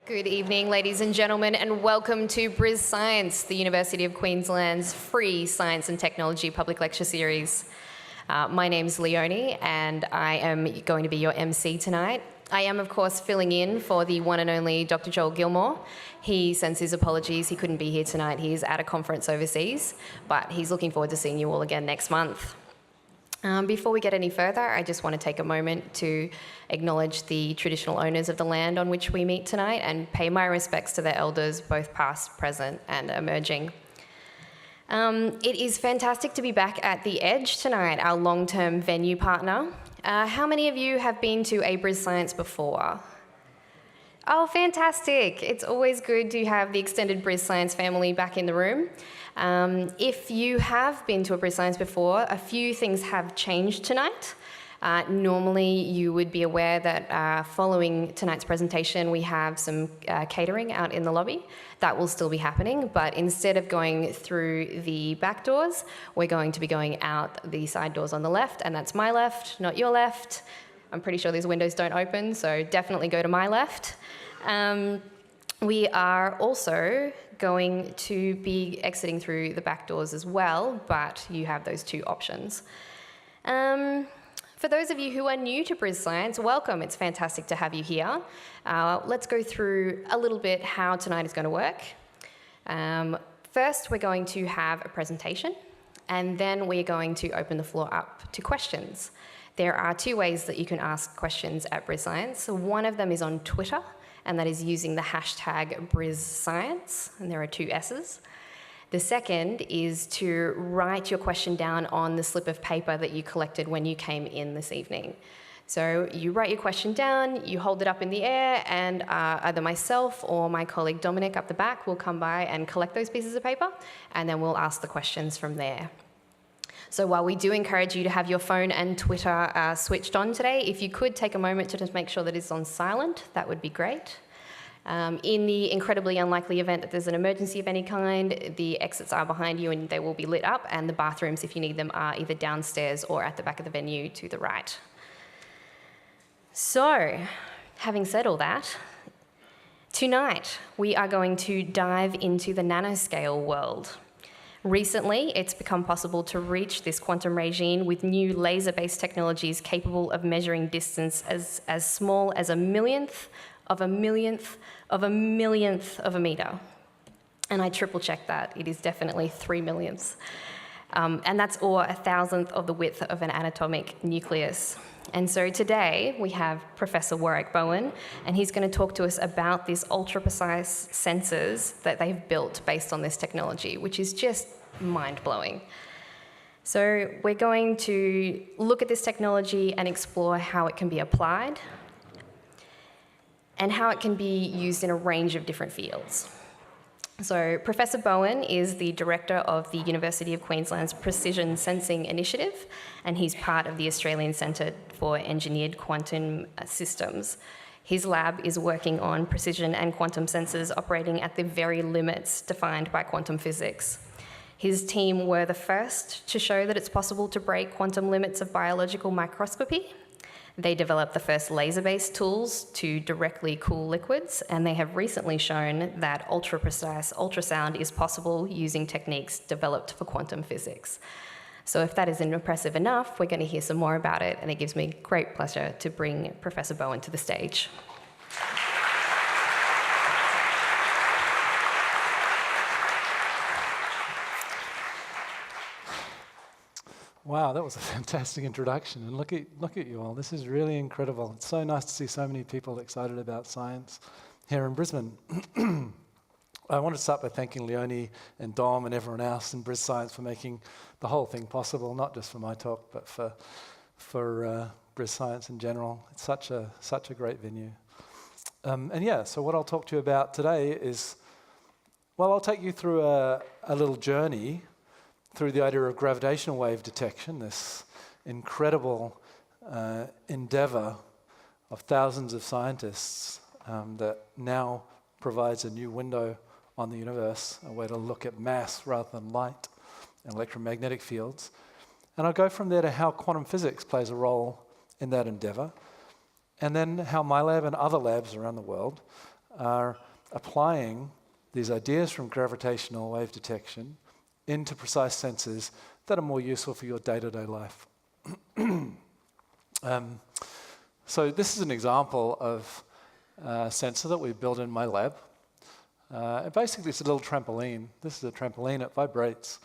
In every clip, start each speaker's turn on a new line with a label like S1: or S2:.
S1: Good evening, ladies and gentlemen, and welcome to Bris Science, the University of Queensland's free science and technology public lecture series. My name's Leonie, and I am going to be your MC tonight. I am, of course, filling in for the one and only Dr. Joel Gilmore. He sends his apologies. He couldn't be here tonight. He is at a conference overseas, but he's looking forward to seeing you all again next month. Before we get any further, I just want to take a moment to acknowledge the traditional owners of the land on which we meet tonight and pay my respects to their elders, both past, present, and emerging. It is fantastic to be back at The Edge tonight, our long-term venue partner. How many of you have been to a Bris Science before? Oh, fantastic. It's always good to have the extended Bris Science family back in the room. If you have been to a Bris Science before, a few things have changed tonight. Normally, you would be aware that following tonight's presentation, we have some catering out in the lobby. That will still be happening, but instead of going through the back doors, we're going to be going out the side doors on the left, and that's my left, not your left. I'm pretty sure these windows don't open, so definitely go to my left. We are also going to be exiting through the back doors as well, but you have those two options. For those of you who are new to Bris Science, welcome. It's fantastic to have you here. Let's go through a little bit how tonight is going to work. First, we're going to have a presentation, and then we're going to open the floor up to questions. There are two ways that you can ask questions at Bris Science. One of them is on Twitter, and that is using the hashtag BrisScience, and there are two S's. The second is to write your question down on the slip of paper that you collected when you came in this evening. So you write your question down, you hold it up in the air, and either myself or my colleague Dominic up the back will come by and collect those pieces of paper, and then we'll ask the questions from there. So while we do encourage you to have your phone and Twitter switched on today, if you could take a moment to just make sure that it's on silent, that would be great. In the incredibly unlikely event that there's an emergency of any kind, the exits are behind you and they will be lit up, and the bathrooms, if you need them, are either downstairs or at the back of the venue to the right. So, having said all that, tonight we are going to dive into the nanoscale world. Recently, it's become possible to reach this quantum regime with new laser-based technologies capable of measuring distance as small as a millionth of a millionth of a millionth of a meter. And I triple-checked that. It is definitely 3 millionths. And that's or 1,000th of the width of an atomic nucleus. And so today we have Professor Warwick Bowen, and he's going to talk to us about these ultra-precise sensors that they've built based on this technology, which is just mind-blowing. So we're going to look at this technology and explore how it can be applied and how it can be used in a range of different fields. So Professor Bowen is the director of the University of Queensland's Precision Sensing Initiative, and he's part of the Australian Centre for Engineered Quantum Systems. His lab is working on precision and quantum sensors operating at the very limits defined by quantum physics. His team were the first to show that it's possible to break quantum limits of biological microscopy. They developed the first laser-based tools to directly cool liquids, and they have recently shown that ultra-precise ultrasound is possible using techniques developed for quantum physics. So if that isn't impressive enough, we're going to hear some more about it, and it gives me great pleasure to bring Professor Bowen to the stage.
S2: Wow, that was a fantastic introduction, and look at you all. This is really incredible. It's so nice to see so many people excited about science here in Brisbane. I want to start by thanking Leonie and Dom and everyone else in Bris Science for making the whole thing possible, not just for my talk, but for Bris Science in general. It's such a great venue. So what I'll talk to you about today is, well, I'll take you through a little journey through the idea of gravitational wave detection, this incredible endeavor of thousands of scientists that now provides a new window on the universe, a way to look at mass rather than light and electromagnetic fields. And I'll go from there to how quantum physics plays a role in that endeavor, and then how my lab and other labs around the world are applying these ideas from gravitational wave detection into precise sensors that are more useful for your day-to-day life. So this is an example of a sensor that we built in my lab. Basically, it's a little trampoline. This is a trampoline, it vibrates.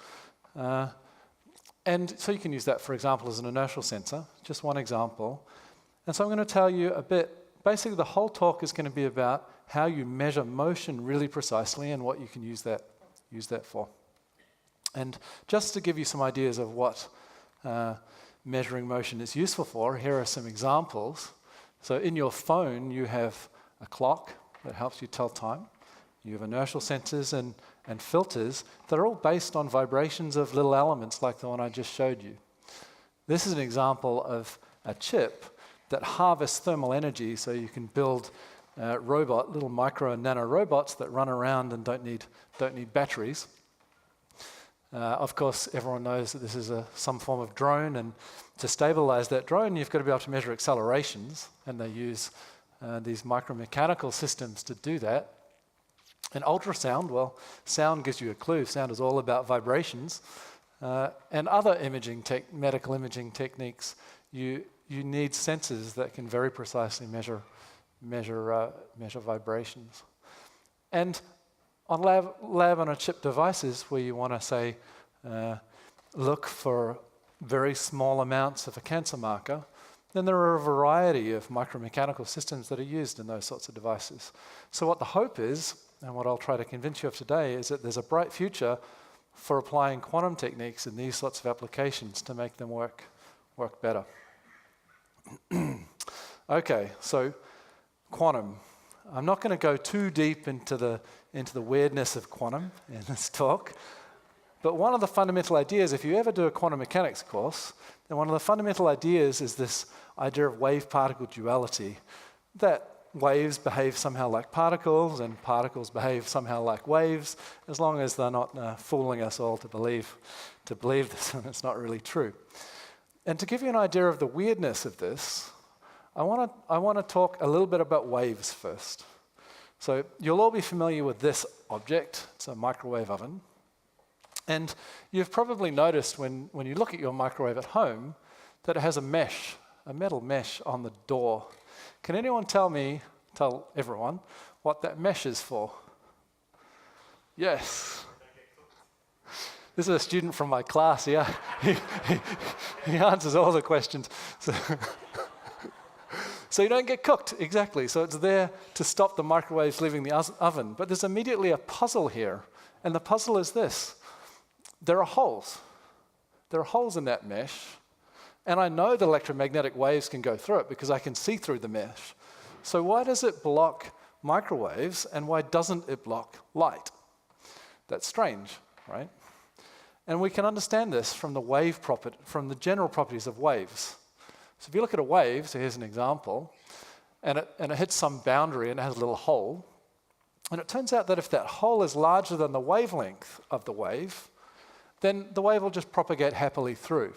S2: And so you can use that, for example, as an inertial sensor, just one example. And so I'm going to tell you a bit, basically the whole talk is going to be about how you measure motion really precisely and what you can use that for. And just to give you some ideas of what measuring motion is useful for, here are some examples. So in your phone, you have a clock that helps you tell time. You have inertial sensors and filters that are all based on vibrations of little elements like the one I just showed you. This is an example of a chip that harvests thermal energy so you can build little micro and nano robots that run around and don't need batteries. Of course, everyone knows that this is some form of drone, and to stabilize that drone, you've got to be able to measure accelerations, and they use these micromechanical systems to do that. And ultrasound, well, sound gives you a clue. Sound is all about vibrations. And other medical imaging techniques, you need sensors that can very precisely measure vibrations. And on lab-on-a-chip devices, where you want to, say, look for very small amounts of a cancer marker, then there are a variety of micromechanical systems that are used in those sorts of devices. So what the hope is, and what I'll try to convince you of today, is that there's a bright future for applying quantum techniques in these sorts of applications to make them work better. Okay, so quantum. I'm not going to go too deep into the weirdness of quantum in this talk, but one of the fundamental ideas, if you ever do a quantum mechanics course, then one of the fundamental ideas is this idea of wave-particle duality, that waves behave somehow like particles and particles behave somehow like waves, as long as they're not fooling us all to believe this, and it's not really true. And to give you an idea of the weirdness of this, I want to talk a little bit about waves first. So you'll all be familiar with this object. It's a microwave oven. And you've probably noticed when you look at your microwave at home that it has a metal mesh on the door. Can anyone tell everyone what that mesh is for? Yes. This is a student from my class, yeah. He answers all the questions. So you don't get cooked, exactly. So it's there to stop the microwaves leaving the oven. But there's immediately a puzzle here. And the puzzle is this. There are holes. There are holes in that mesh. And I know the electromagnetic waves can go through it because I can see through the mesh. So why does it block microwaves and why doesn't it block light? That's strange, right? And we can understand this from the general properties of waves. So if you look at a wave, so here's an example, and it hits some boundary and it has a little hole, and it turns out that if that hole is larger than the wavelength of the wave, then the wave will just propagate happily through.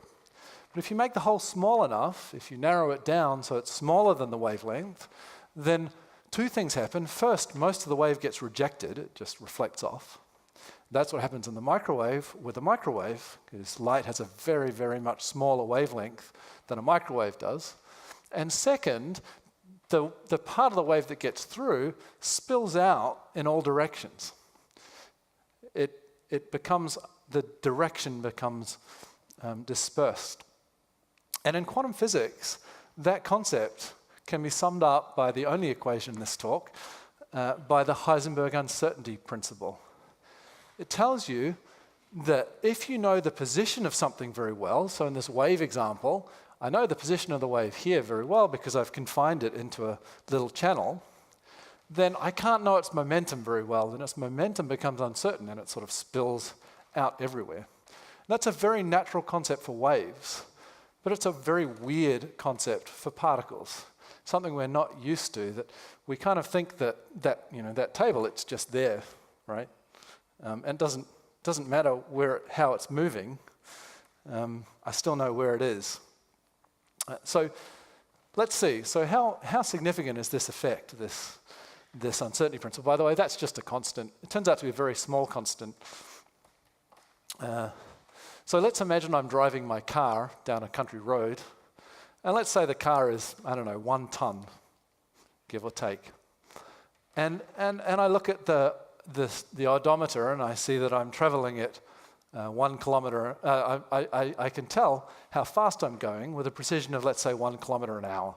S2: But if you make the hole small enough, if you narrow it down so it's smaller than the wavelength, then two things happen. First, most of the wave gets rejected, it just reflects off. That's what happens in the microwave with a microwave, because light has a very, very much smaller wavelength than a microwave does. And second, the part of the wave that gets through spills out in all directions. The direction becomes dispersed. And in quantum physics, that concept can be summed up by the only equation in this talk, by the Heisenberg uncertainty principle. It tells you that if you know the position of something very well, so in this wave example, I know the position of the wave here very well because I've confined it into a little channel, then I can't know its momentum very well, and its momentum becomes uncertain and it sort of spills out everywhere. That's a very natural concept for waves, but it's a very weird concept for particles, something we're not used to, that we kind of think that table, it's just there, right? And it doesn't matter how it's moving. I still know where it is. So let's see. So how significant is this effect, this this uncertainty principle. By the way, that's just a constant. It turns out to be a very small constant. So let's imagine I'm driving my car down a country road, and let's say the car is, I don't know, 1 ton, give or take. And I look at the odometer and I see that I'm traveling at 1 kilometer. I can tell how fast I'm going with a precision of, let's say, 1 kilometer an hour.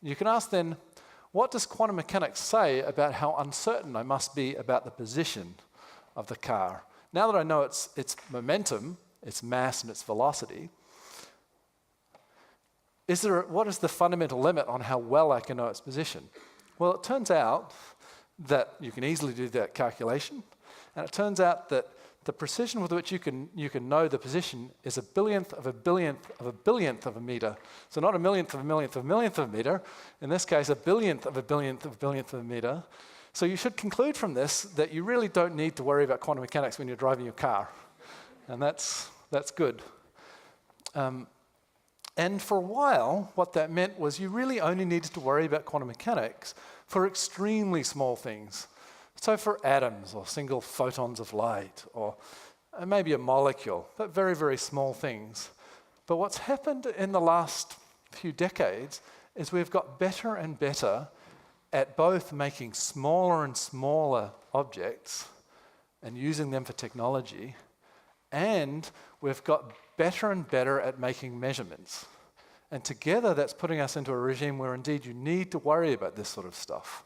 S2: You can ask then, what does quantum mechanics say about how uncertain I must be about the position of the car? Now that I know its momentum, its mass and its velocity, what is the fundamental limit on how well I can know its position? Well, it turns out that you can easily do that calculation, and it turns out that the precision with which you can know the position is a billionth of a billionth of a billionth of a meter. So not a millionth of a millionth of a millionth of a meter, in this case a billionth of a billionth of a billionth of a meter. So you should conclude from this that you really don't need to worry about quantum mechanics when you're driving your car. And that's good. And for a while, what that meant was you really only needed to worry about quantum mechanics for extremely small things. So for atoms or single photons of light or maybe a molecule, but very, very small things. But what's happened in the last few decades is we've got better and better at both making smaller and smaller objects and using them for technology, and we've got better and better at making measurements. And together that's putting us into a regime where indeed you need to worry about this sort of stuff.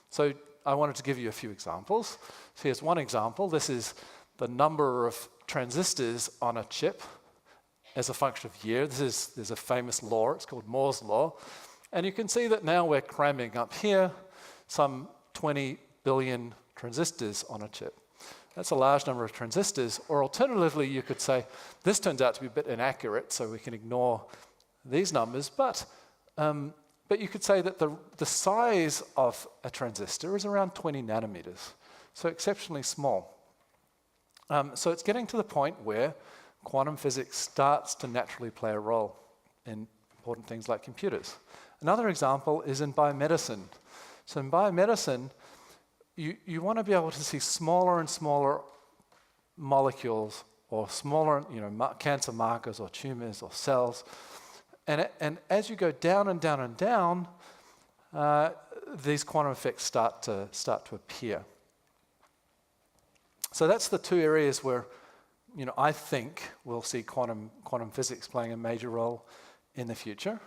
S2: So I wanted to give you a few examples. So here's one example. This is the number of transistors on a chip as a function of year. There's a famous law, it's called Moore's law. And you can see that now we're cramming up here some 20 billion transistors on a chip. That's a large number of transistors. Or alternatively, you could say, this turns out to be a bit inaccurate, so we can ignore these numbers. But you could say that the size of a transistor is around 20 nanometers, so exceptionally small. So it's getting to the point where quantum physics starts to naturally play a role in important things like computers. Another example is in biomedicine. So in biomedicine, you want to be able to see smaller and smaller molecules or smaller, cancer markers or tumors or cells. And as you go down and down and down, these quantum effects start to appear. So that's the two areas where, I think we'll see quantum physics playing a major role in the future.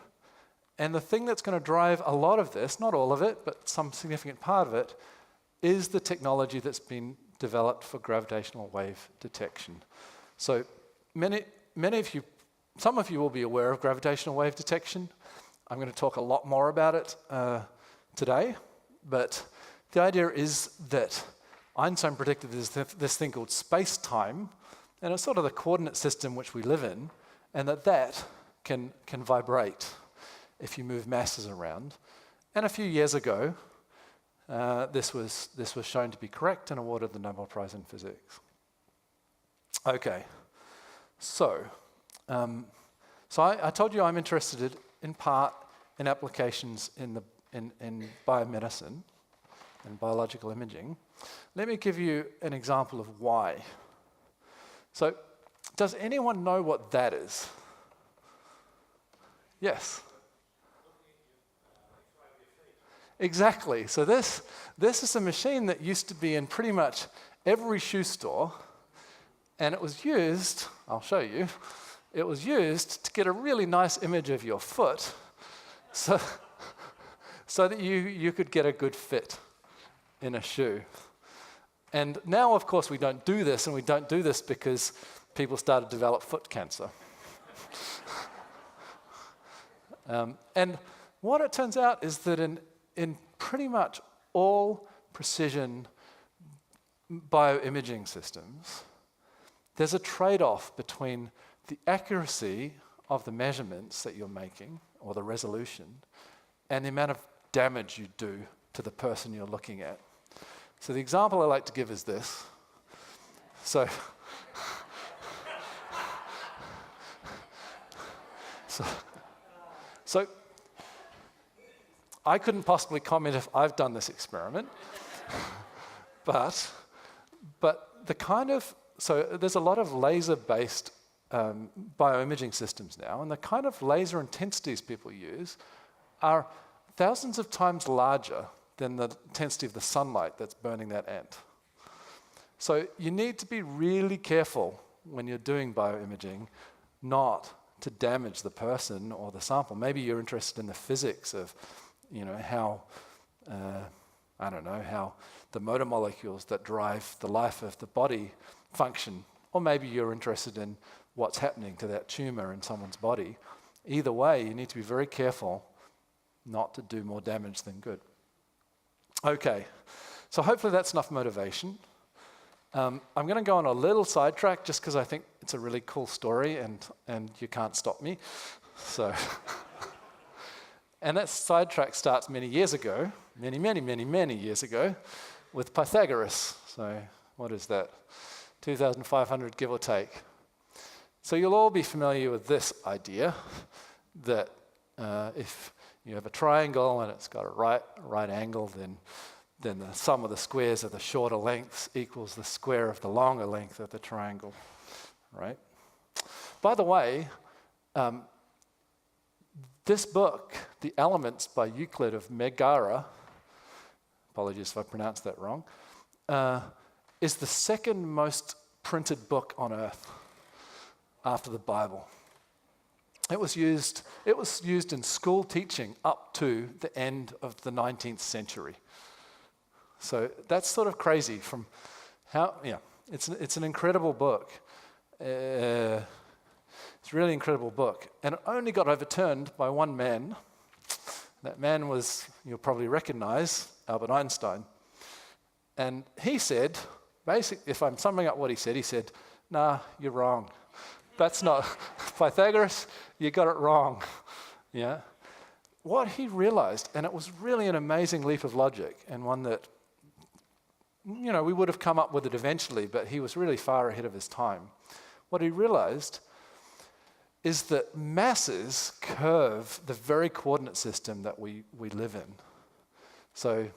S2: And the thing that's going to drive a lot of this, not all of it, but some significant part of it, is the technology that's been developed for gravitational wave detection. So some of you will be aware of gravitational wave detection. I'm going to talk a lot more about it today, but the idea is that Einstein predicted this thing called space-time, and it's sort of the coordinate system which we live in, and that can vibrate if you move masses around. And a few years ago, this was shown to be correct and awarded the Nobel Prize in Physics. Okay, so I told you I'm interested in part in applications in biomedicine and biological imaging. Let me give you an example of why. So, does anyone know what that is? Yes. Exactly. So this is a machine that used to be in pretty much every shoe store, and it was used, I'll show you, it was used to get a really nice image of your foot so that you could get a good fit in a shoe. And now, of course, we don't do this, and we don't do this because people started to develop foot cancer. And what it turns out is that in pretty much all precision bioimaging systems, there's a trade-off between the accuracy of the measurements that you're making, or the resolution, and the amount of damage you do to the person you're looking at. So the example I like to give is this. So I couldn't possibly comment if I've done this experiment, but the kind of, so there's a lot of laser-based bioimaging systems now, and the kind of laser intensities people use are thousands of times larger than the intensity of the sunlight that's burning that ant. So you need to be really careful when you're doing bioimaging not to damage the person or the sample. Maybe you're interested in the physics of, how, I don't know, how the motor molecules that drive the life of the body function. Or maybe you're interested in what's happening to that tumor in someone's body. Either way, you need to be very careful not to do more damage than good. Okay, so hopefully that's enough motivation. I'm going to go on a little sidetrack just because I think it's a really cool story and you can't stop me. So, and that sidetrack starts many years ago, many years ago, with Pythagoras. So what is that? 2,500 give or take. So you'll all be familiar with this idea that if you have a triangle and it's got a right angle, then the sum of the squares of the shorter lengths equals the square of the longer length of the triangle, right? By the way, this book, The Elements by Euclid of Megara, apologies if I pronounced that wrong, is the second most printed book on earth after the Bible. It was used in school teaching up to the end of the 19th century. So that's sort of crazy from how, it's an incredible book. It's a really incredible book. And it only got overturned by one man. That man was, you'll probably recognize, Albert Einstein. And he said, basically, if I'm summing up what he said, nah, you're wrong. That's not, Pythagoras, you got it wrong. Yeah. What he realized, and it was really an amazing leap of logic, and one that, we would have come up with it eventually, but he was really far ahead of his time. What he realized is that masses curve the very coordinate system that we live in. So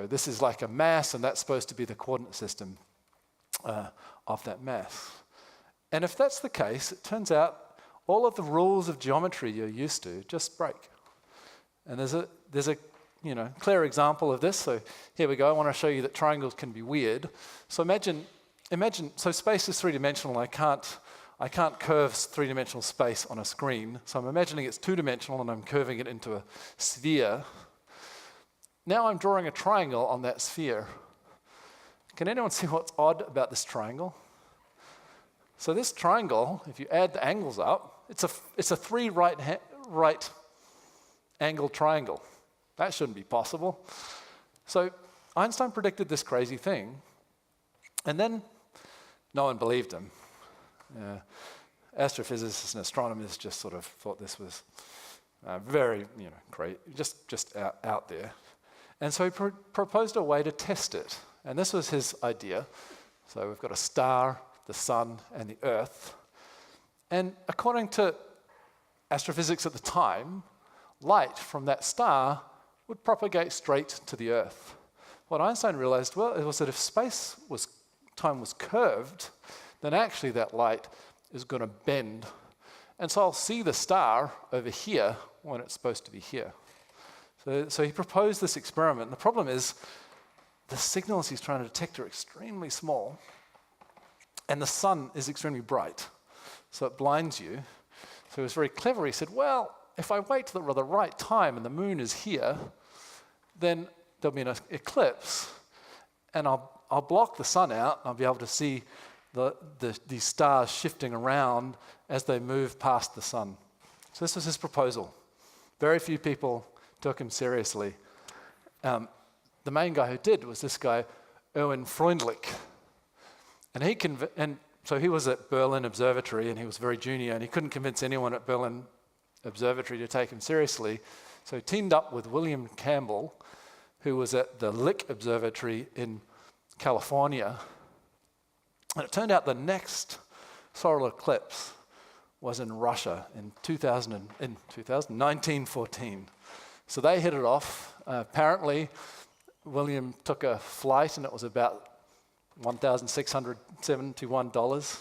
S2: this is like a mass, and that's supposed to be the coordinate system of that mass. And if that's the case, it turns out all of the rules of geometry you're used to just break. And there's a clear example of this. So here we go. I want to show you that triangles can be weird. So imagine. So space is three-dimensional. I can't curve three-dimensional space on a screen. So I'm imagining it's two-dimensional, and I'm curving it into a sphere. Now I'm drawing a triangle on that sphere. Can anyone see what's odd about this triangle? So this triangle, if you add the angles up, it's a three right angled triangle. That shouldn't be possible. So Einstein predicted this crazy thing, and then no one believed him. Astrophysicists and astronomers just sort of thought this was very, great, just out there. And so he proposed a way to test it, and this was his idea. So we've got a star, the sun, and the Earth. And according to astrophysics at the time, light from that star would propagate straight to the Earth. What Einstein realized, was that if time was curved, then actually that light is going to bend. And so I'll see the star over here when it's supposed to be here. So he proposed this experiment. And the problem is the signals he's trying to detect are extremely small, and the sun is extremely bright, so it blinds you. So he was very clever. He said, well, if I wait till the right time and the moon is here, then there'll be an eclipse, and I'll block the sun out, and I'll be able to see these stars shifting around as they move past the sun. So this was his proposal. Very few people took him seriously. The main guy who did was this guy, Erwin Freundlich. And so he was at Berlin Observatory, and he was very junior, and he couldn't convince anyone at Berlin Observatory to take him seriously. So he teamed up with William Campbell, who was at the Lick Observatory in California. And it turned out the next solar eclipse was in Russia in 1914. So they hit it off. Apparently, William took a flight and it was about $1,671.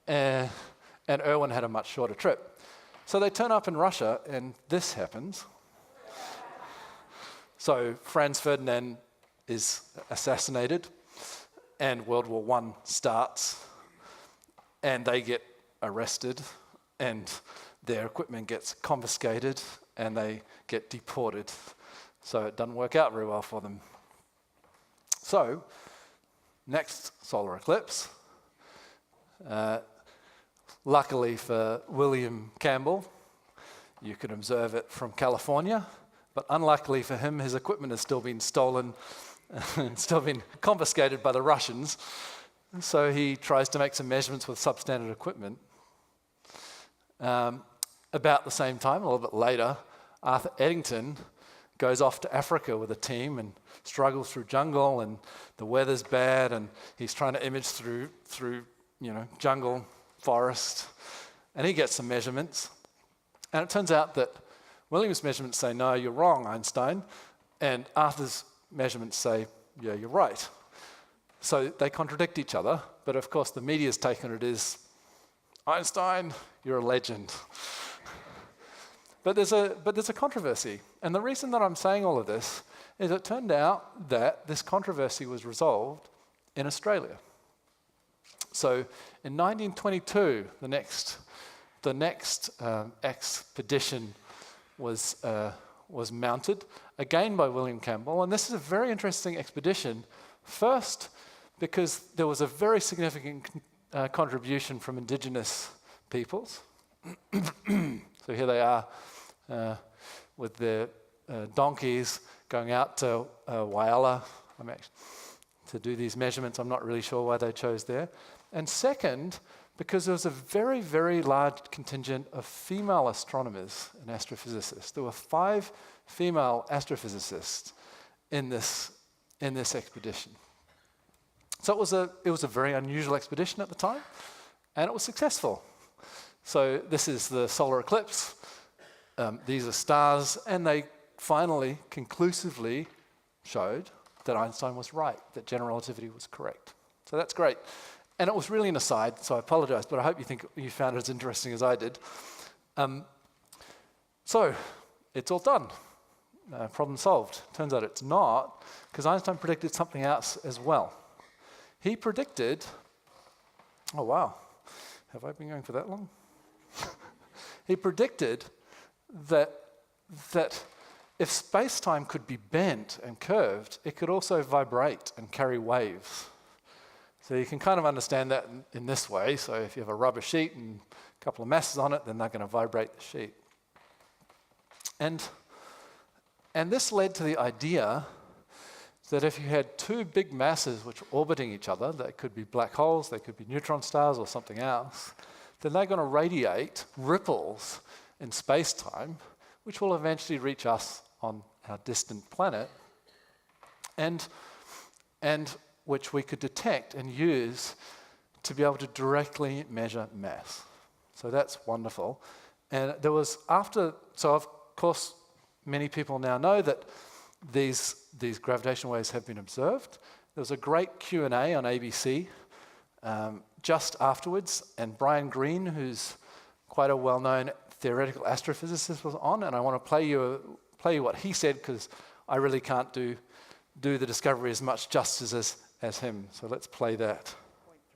S2: And Irwin had a much shorter trip. So they turn up in Russia and this happens. So Franz Ferdinand is assassinated and World War I starts and they get arrested and their equipment gets confiscated and they get deported. So it doesn't work out very well for them. So, next solar eclipse. Luckily for William Campbell, you could observe it from California, but unluckily for him, his equipment has still been stolen and still been confiscated by the Russians. So he tries to make some measurements with substandard equipment. About the same time, a little bit later, Arthur Eddington goes off to Africa with a team and struggles through jungle, and the weather's bad, and he's trying to image through jungle, forest, and he gets some measurements. And it turns out that William's measurements say, no, you're wrong, Einstein, and Arthur's measurements say, yeah, you're right. So they contradict each other, but of course the media's taken it as, Einstein, you're a legend. But there's a controversy. And the reason that I'm saying all of this is it turned out that this controversy was resolved in Australia. So in 1922, the next expedition was mounted, again by William Campbell. And this is a very interesting expedition. First, because there was a very significant contribution from indigenous peoples. So here they are with their donkeys going out to Whyalla to do these measurements. I'm not really sure why they chose there. And second, because there was a very, very large contingent of female astronomers and astrophysicists. There were 5 female astrophysicists in this expedition. So it was a very unusual expedition at the time, and it was successful. So this is the solar eclipse. These are stars, and they finally, conclusively showed that Einstein was right, that general relativity was correct. So that's great. And it was really an aside, so I apologize, but I hope you found it as interesting as I did. So it's all done. Problem solved. Turns out it's not, because Einstein predicted something else as well. He predicted, oh wow, have I been going for that long? He predicted that if space-time could be bent and curved, it could also vibrate and carry waves. So you can kind of understand that in this way. So if you have a rubber sheet and a couple of masses on it, then they're going to vibrate the sheet. And this led to the idea that if you had 2 big masses which were orbiting each other, they could be black holes, they could be neutron stars or something else, then they're going to radiate ripples in space-time, which will eventually reach us on our distant planet, and which we could detect and use to be able to directly measure mass. So that's wonderful. And there was so of course, many people now know that these gravitational waves have been observed. There was a great Q&A on ABC just afterwards, and Brian Greene, who's quite a well-known theoretical astrophysicist, was on, and I want to play you what he said, because I really can't do the discovery as much justice as him. So let's play that.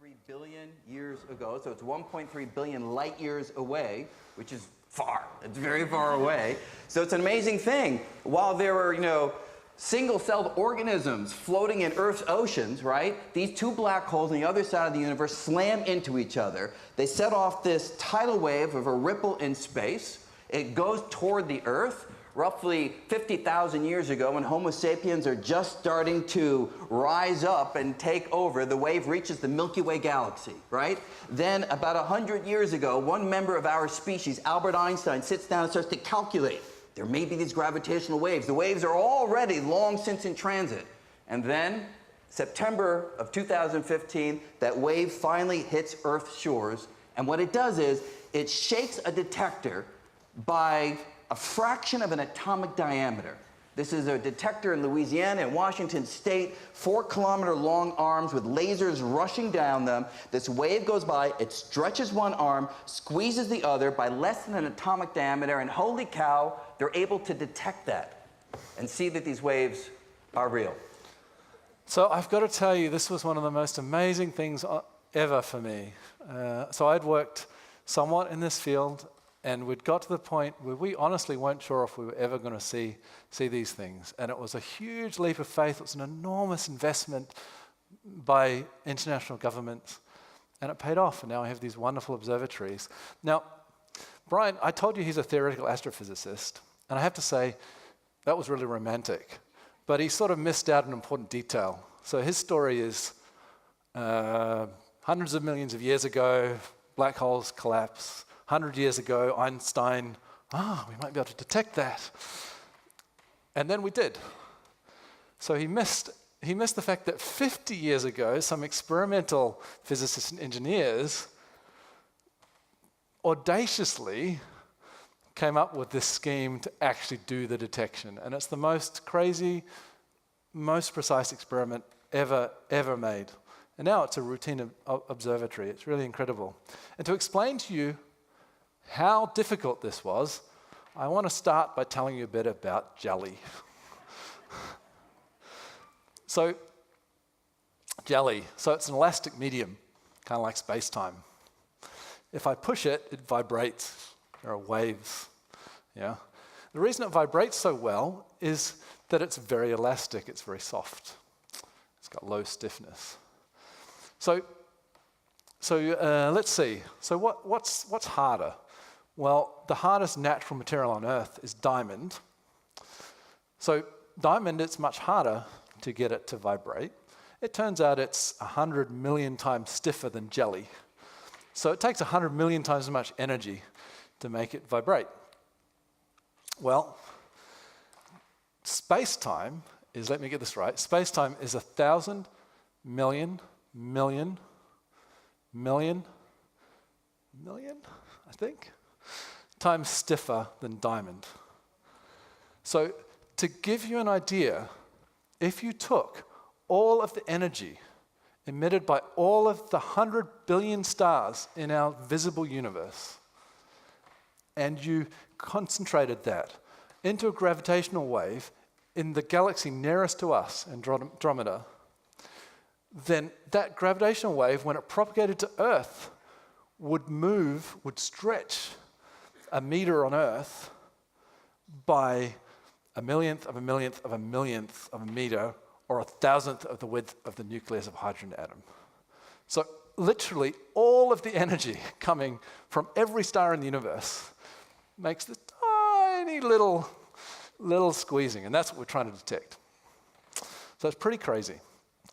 S3: 1.3 billion years ago, so it's 1.3 billion light years away, which is far. It's very far away. So it's an amazing thing. While there were, single-celled organisms floating in Earth's oceans, right? These 2 black holes on the other side of the universe slam into each other. They set off this tidal wave of a ripple in space. It goes toward the Earth. Roughly 50,000 years ago, when Homo sapiens are just starting to rise up and take over, the wave reaches the Milky Way galaxy, right? Then, about 100 years ago, one member of our species, Albert Einstein, sits down and starts to calculate. There may be these gravitational waves. The waves are already long since in transit. And then September of 2015, that wave finally hits Earth's shores, and what it does is it shakes a detector by a fraction of an atomic diameter. This is a detector in Louisiana and Washington State, 4-kilometer-long arms with lasers rushing down them. This wave goes by, it stretches one arm, squeezes the other by less than an atomic diameter, and holy cow, they're able to detect that and see that these waves are real.
S2: So I've got to tell you, this was one of the most amazing things ever for me. So I'd worked somewhat in this field, and we'd got to the point where we honestly weren't sure if we were ever going to see these things. And it was a huge leap of faith. It was an enormous investment by international governments, and it paid off. And now we have these wonderful observatories. Now, Brian, I told you he's a theoretical astrophysicist, and I have to say, that was really romantic. But he sort of missed out an important detail. So his story is hundreds of millions of years ago, black holes collapse. 100 years ago, Einstein, we might be able to detect that. And then we did. So he missed the fact that 50 years ago, some experimental physicists and engineers audaciously came up with this scheme to actually do the detection. And it's the most crazy, most precise experiment ever made. And now it's a routine observatory. It's really incredible. And to explain to you how difficult this was, I want to start by telling you a bit about jelly. So, jelly. So it's an elastic medium, kind of like space-time. If I push it, it vibrates. There are waves. Yeah. The reason it vibrates so well is that it's very elastic. It's very soft. It's got low stiffness. So let's see. So what's harder? Well, the hardest natural material on Earth is diamond. So diamond, it's much harder to get it to vibrate. It turns out it's 100 million times stiffer than jelly. So it takes 100 million times as much energy to make it vibrate. Well, space-time is, let me get this right, space-time is 1,000 million, I think, times stiffer than diamond. So to give you an idea, if you took all of the energy emitted by all of the 100 billion stars in our visible universe, and you concentrated that into a gravitational wave in the galaxy nearest to us, Andromeda, then that gravitational wave, when it propagated to Earth, would stretch a meter on Earth by a millionth of a millionth of a millionth of a meter, or a thousandth of the width of the nucleus of a hydrogen atom. So literally all of the energy coming from every star in the universe makes this tiny little squeezing, and that's what we're trying to detect. So it's pretty crazy.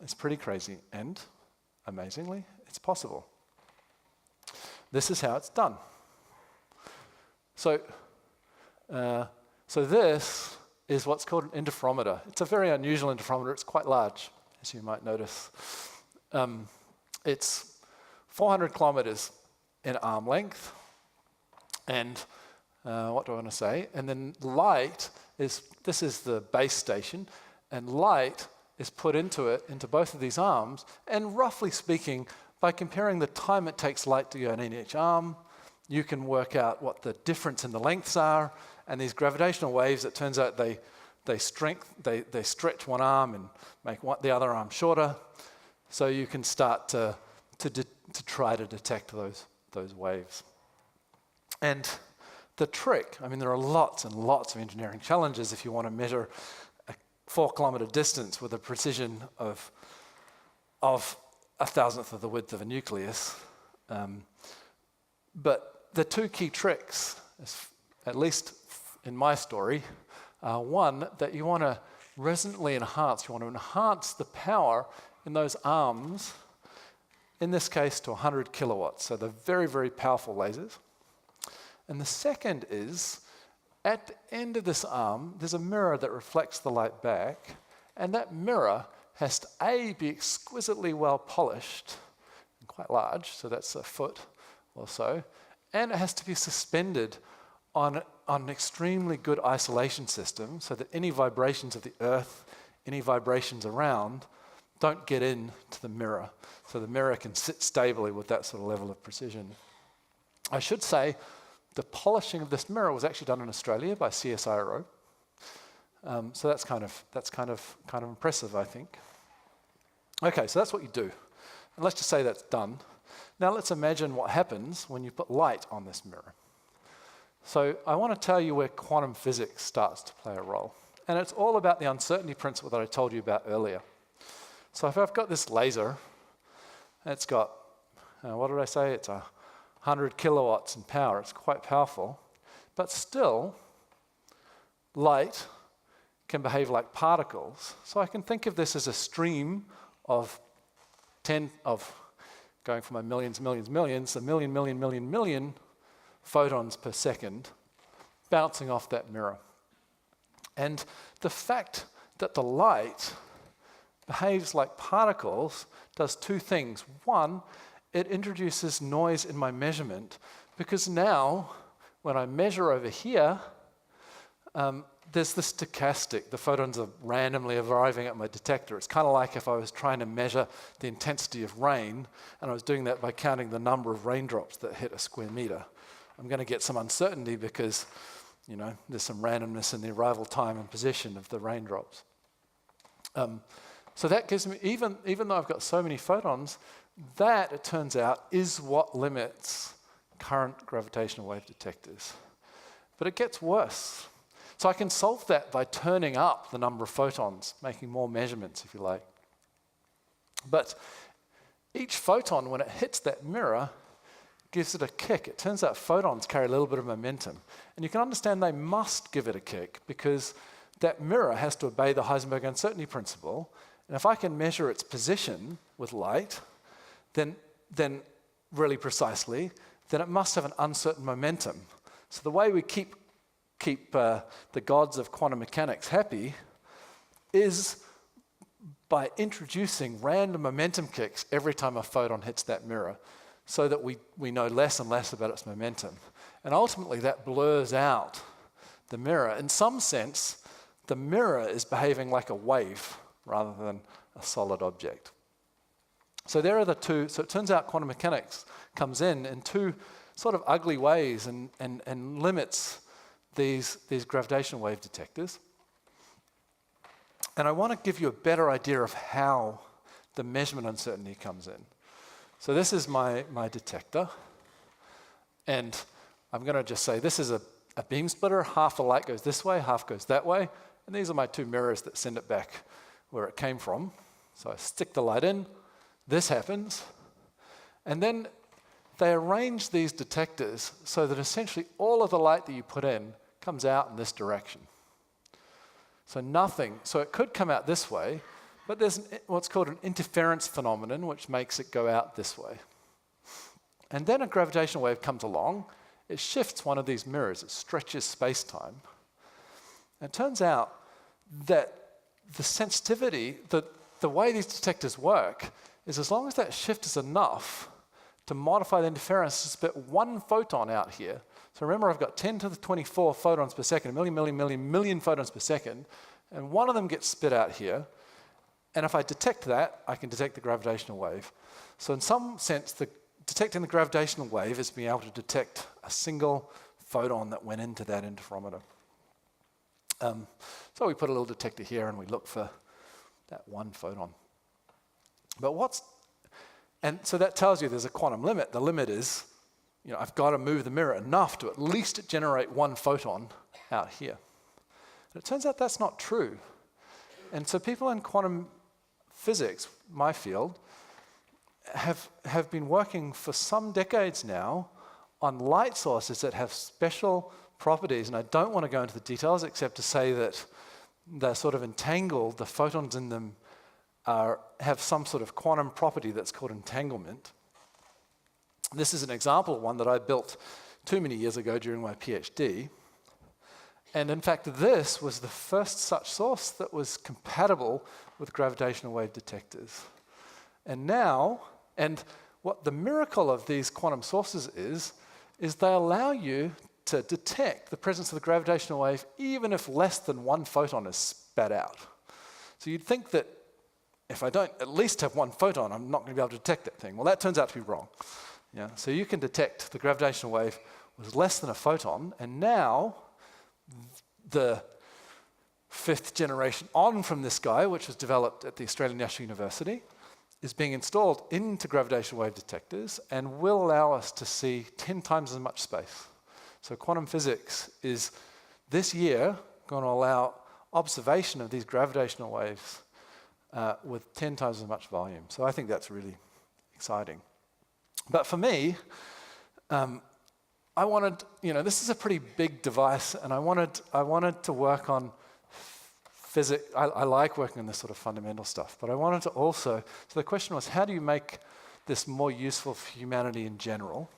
S2: It's pretty crazy, and amazingly, it's possible. This is how it's done. So this is what's called an interferometer. It's a very unusual interferometer. It's quite large, as you might notice. It's 400 kilometers in arm length, and what do I want to say? And then light this is the base station, and light is put into both of these arms, and roughly speaking, by comparing the time it takes light to go in each arm, you can work out what the difference in the lengths are, and these gravitational waves, it turns out they stretch one arm and make the other arm shorter, so you can start to try to detect those waves. And the trick, I mean, there are lots and lots of engineering challenges if you want to measure a 4-kilometer distance with a precision of a thousandth of the width of a nucleus. But the two key tricks, at least in my story, are one, that you want to resonantly enhance. You want to enhance the power in those arms, in this case to 100 kilowatts. So they're very, very powerful lasers. And the second is, at the end of this arm, there's a mirror that reflects the light back, and that mirror has to A, be exquisitely well polished, and quite large, so that's a foot or so, and it has to be suspended on an extremely good isolation system so that any vibrations of the earth, any vibrations around, don't get into the mirror. So the mirror can sit stably with that sort of level of precision. I should say the polishing of this mirror was actually done in Australia by CSIRO. So that's kind of impressive, I think. Okay, so that's what you do. And let's just say that's done. Now let's imagine what happens when you put light on this mirror. So I want to tell you where quantum physics starts to play a role. And it's all about the uncertainty principle that I told you about earlier. So if I've got this laser, it's got, what did I say? It's 100 kilowatts in power. It's quite powerful. But still, light can behave like particles. So I can think of this as a stream of going from my millions, a million photons per second bouncing off that mirror. And the fact that the light behaves like particles does two things. One, it introduces noise in my measurement, because now when I measure over here, there's the stochastic. The photons are randomly arriving at my detector. It's kind of like if I was trying to measure the intensity of rain, and I was doing that by counting the number of raindrops that hit a square meter. I'm going to get some uncertainty because, there's some randomness in the arrival time and position of the raindrops. So that gives me, even though I've got so many photons, that, it turns out, is what limits current gravitational wave detectors. But it gets worse. So I can solve that by turning up the number of photons, making more measurements, if you like. But each photon, when it hits that mirror, gives it a kick. It turns out photons carry a little bit of momentum. And you can understand they must give it a kick, because that mirror has to obey the Heisenberg uncertainty principle. And if I can measure its position with light, then really precisely, then it must have an uncertain momentum. So the way we keep the gods of quantum mechanics happy is by introducing random momentum kicks every time a photon hits that mirror, so that we know less and less about its momentum. And ultimately that blurs out the mirror. In some sense, the mirror is behaving like a wave rather than a solid object. So there are the two. So it turns out quantum mechanics comes in two sort of ugly ways and limits these gravitational wave detectors. And I want to give you a better idea of how the measurement uncertainty comes in. So this is my detector. And I'm going to just say this is a beam splitter. Half the light goes this way, half goes that way. And these are my two mirrors that send it back where it came from. So I stick the light in. This happens. And then they arrange these detectors so that essentially all of the light that you put in comes out in this direction. So it could come out this way, but there's what's called an interference phenomenon, which makes it go out this way. And then a gravitational wave comes along, it shifts one of these mirrors, it stretches space-time. And it turns out that the sensitivity, the way these detectors work, is as long as that shift is enough to modify the interference to spit one photon out here. So remember, I've got 10 to the 24 photons per second, a million photons per second, and one of them gets spit out here. And if I detect that, I can detect the gravitational wave. So in some sense, detecting the gravitational wave is being able to detect a single photon that went into that interferometer. So we put a little detector here and we look for that one photon. And so that tells you there's a quantum limit. The limit is, I've got to move the mirror enough to at least generate one photon out here. And it turns out that's not true. And so people in quantum physics, my field, have been working for some decades now on light sources that have special properties. And I don't want to go into the details except to say that they're sort of entangled. The photons in them have some sort of quantum property that's called entanglement. This is an example of one that I built too many years ago during my PhD. And in fact, this was the first such source that was compatible with gravitational wave detectors. And now, and what the miracle of these quantum sources is they allow you to detect the presence of the gravitational wave even if less than one photon is spat out. So you'd think that if I don't at least have one photon, I'm not going to be able to detect that thing. Well, that turns out to be wrong. Yeah, so you can detect the gravitational wave with less than a photon, and now the fifth generation on from this guy, which was developed at the Australian National University, is being installed into gravitational wave detectors and will allow us to see 10 times as much space. So quantum physics is this year going to allow observation of these gravitational waves with 10 times as much volume. So I think that's really exciting. But for me, I wanted, this is a pretty big device, and I wanted to work on physics. I like working on this sort of fundamental stuff, but I wanted to also, so the question was, how do you make this more useful for humanity in general?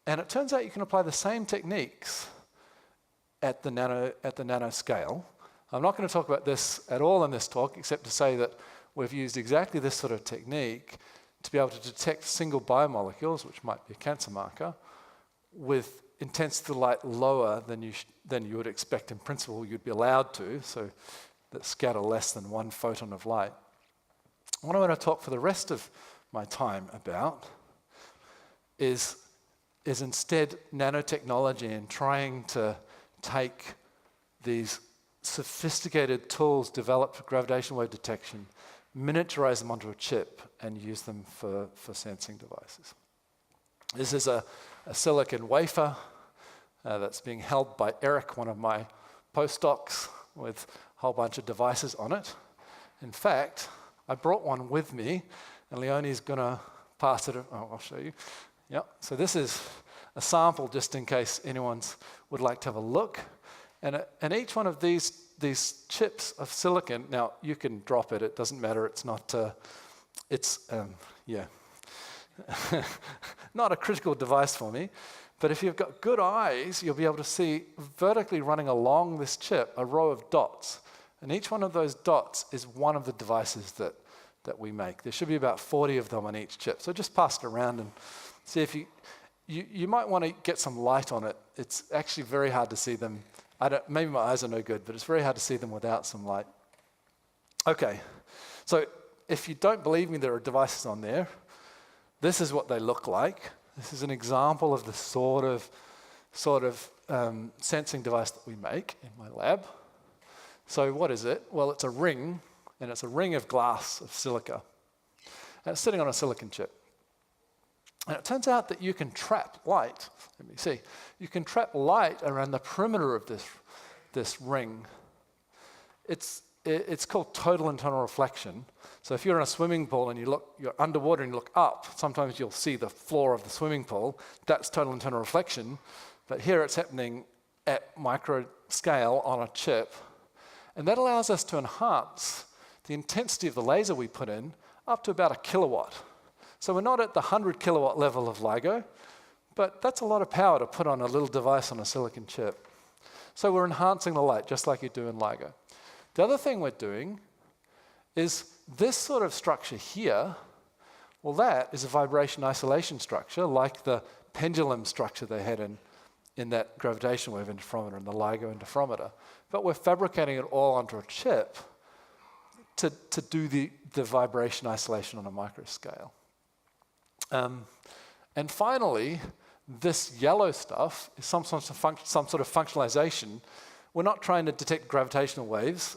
S2: And it turns out you can apply the same techniques at the nano scale. I'm not going to talk about this at all in this talk, except to say that we've used exactly this sort of technique to be able to detect single biomolecules, which might be a cancer marker, with intensity of light lower than you would expect in principle you'd be allowed to, so that scatter less than one photon of light. What I want to talk for the rest of my time about is instead nanotechnology and trying to take these sophisticated tools developed for gravitational wave detection, miniaturize them onto a chip, and use them for sensing devices. This is a silicon wafer that's being held by Eric, one of my postdocs, with a whole bunch of devices on it. In fact, I brought one with me, and Leonie's going to pass it. Oh, I'll show you. Yep. So this is a sample, just in case anyone would like to have a look. And each one of these chips of silicon, now you can drop it. It doesn't matter. It's not. Not a critical device for me. But if you've got good eyes, you'll be able to see vertically running along this chip a row of dots. And each one of those dots is one of the devices that we make. There should be about 40 of them on each chip. So just pass it around and see if you might want to get some light on it. It's actually very hard to see them. Maybe my eyes are no good, but it's very hard to see them without some light. Okay, so if you don't believe me, there are devices on there. This is what they look like. This is an example of the sort of sensing device that we make in my lab. So what is it? Well, it's a ring, and it's a ring of glass of silica. And it's sitting on a silicon chip. And it turns out that you can trap light. Let me see. You can trap light around the perimeter of this ring. It's called total internal reflection. So if you're in a swimming pool and you're underwater and you look up, sometimes you'll see the floor of the swimming pool. That's total internal reflection. But here it's happening at micro scale on a chip. And that allows us to enhance the intensity of the laser we put in up to about 1 kilowatt. So we're not at the 100 kilowatt level of LIGO, but that's a lot of power to put on a little device on a silicon chip. So we're enhancing the light just like you do in LIGO. The other thing we're doing is this sort of structure here, well, that is a vibration isolation structure like the pendulum structure they had in that gravitational wave interferometer and the LIGO interferometer. But we're fabricating it all onto a chip to do the vibration isolation on a micro scale. And finally, this yellow stuff is some sort of functionalization. We're not trying to detect gravitational waves.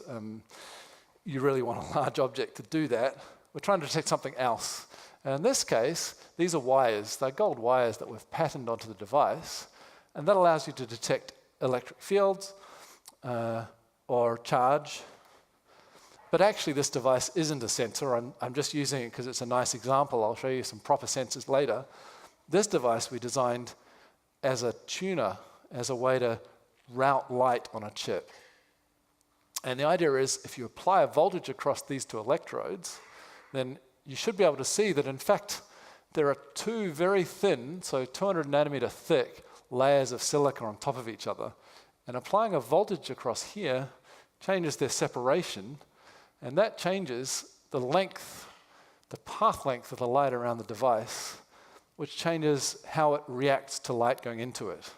S2: You really want a large object to do that. We're trying to detect something else. And in this case, these are wires. They're gold wires that we've patterned onto the device. And that allows you to detect electric fields or charge. But actually, this device isn't a sensor. I'm just using it because it's a nice example. I'll show you some proper sensors later. This device we designed as a tuner, as a way to route light on a chip. And the idea is if you apply a voltage across these two electrodes, then you should be able to see that, in fact, there are two very thin, so 200 nanometer thick layers of silica on top of each other. And applying a voltage across here changes their separation, and that changes the length, the path length of the light around the device, which changes how it reacts to light going into it.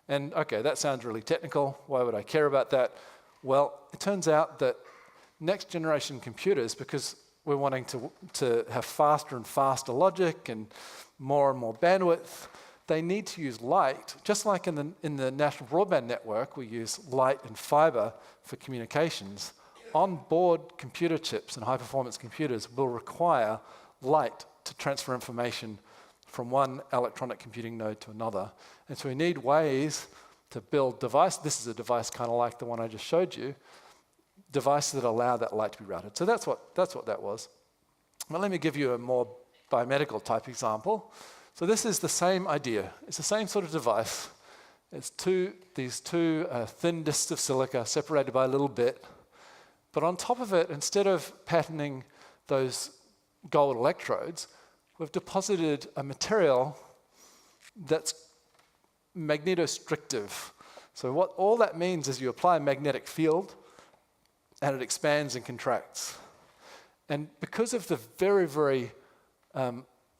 S2: And okay, that sounds really technical. Why would I care about that? Well, it turns out that next generation computers, because we're wanting to have faster and faster logic and more bandwidth, they need to use light. Just like in the National Broadband Network, we use light and fiber for communications. On-board computer chips and high-performance computers will require light to transfer information from one electronic computing node to another. And so we need ways to build devices. This is a device kind of like the one I just showed you, devices that allow that light to be routed. So that's what that was. Well, let me give you a more biomedical type example. So this is the same idea. It's the same sort of device. It's these two thin discs of silica separated by a little bit. But on top of it, instead of patterning those gold electrodes, we've deposited a material that's magnetostrictive. So what all that means is you apply a magnetic field and it expands and contracts. And because of the very, very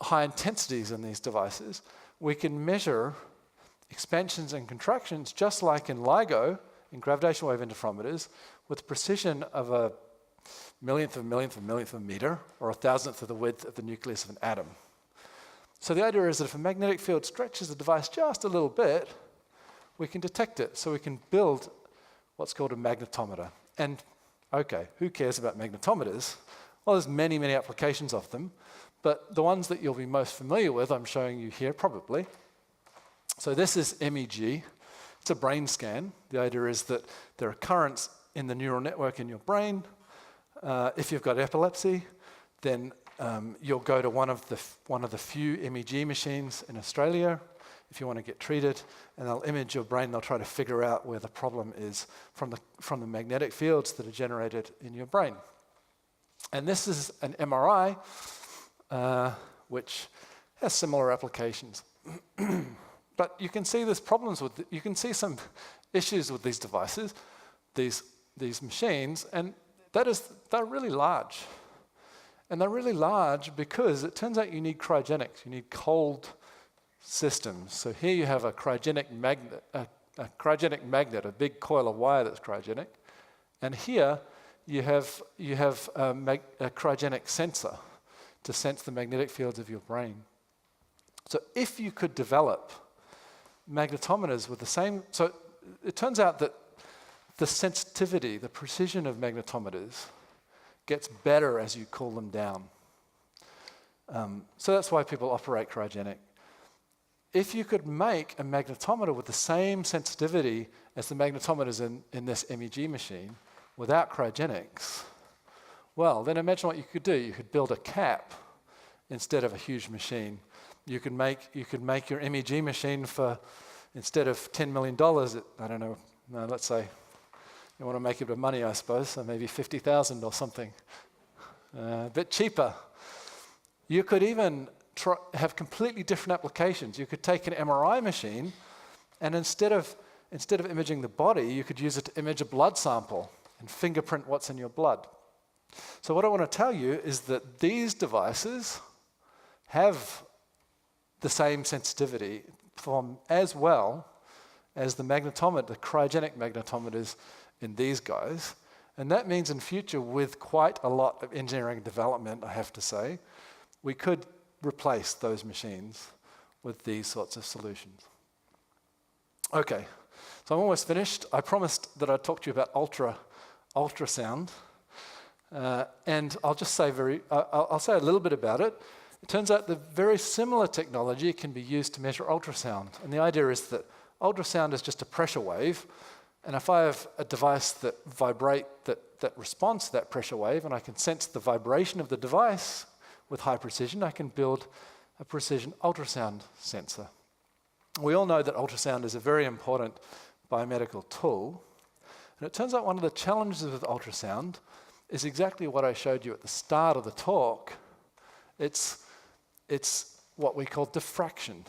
S2: high intensities in these devices, we can measure expansions and contractions just like in LIGO, in gravitational wave interferometers, with precision of a millionth of a millionth of a millionth of a meter, or a thousandth of the width of the nucleus of an atom. So the idea is that if a magnetic field stretches the device just a little bit, we can detect it. So we can build what's called a magnetometer. And okay, who cares about magnetometers? Well, there's many, many applications of them, but the ones that you'll be most familiar with, I'm showing you here probably. So this is MEG. It's a brain scan. The idea is that there are currents in the neural network in your brain. If you've got epilepsy, then you'll go to one of the few MEG machines in Australia if you want to get treated, and they'll image your brain. They'll try to figure out where the problem is from the magnetic fields that are generated in your brain. And this is an MRI, which has similar applications. But you can see there's problems with you can see some issues with these devices, these machines, and they're really large. And they're really large because it turns out you need cryogenics, you need cold systems. So here you have a cryogenic magnet, a big coil of wire that's cryogenic. And here you have a cryogenic sensor to sense the magnetic fields of your brain. So if you could develop magnetometers with the same, so it turns out that the sensitivity, the precision of magnetometers gets better as you cool them down. So that's why people operate cryogenic. If you could make a magnetometer with the same sensitivity as the magnetometers in this MEG machine without cryogenics, well, then imagine what you could do. You could build a cap instead of a huge machine. You could make your MEG machine for, instead of $10 million, I don't know, no, let's say, you want to make it with money, I suppose, so maybe 50,000 or something, a bit cheaper. You could even have completely different applications. You could take an MRI machine, and instead of imaging the body, you could use it to image a blood sample and fingerprint what's in your blood. So what I want to tell you is that these devices have the same sensitivity from as well as the magnetometer, the cryogenic magnetometers in these guys. And that means in future, with quite a lot of engineering development, I have to say, we could replace those machines with these sorts of solutions. Okay, so I'm almost finished. I promised that I'd talk to you about ultrasound. And I'll just say I'll say a little bit about it. It turns out that very similar technology can be used to measure ultrasound. And the idea is that ultrasound is just a pressure wave. And if I have a device that that responds to that pressure wave, and I can sense the vibration of the device with high precision, I can build a precision ultrasound sensor. We all know that ultrasound is a very important biomedical tool. And it turns out one of the challenges with ultrasound is exactly what I showed you at the start of the talk. It's what we call diffraction.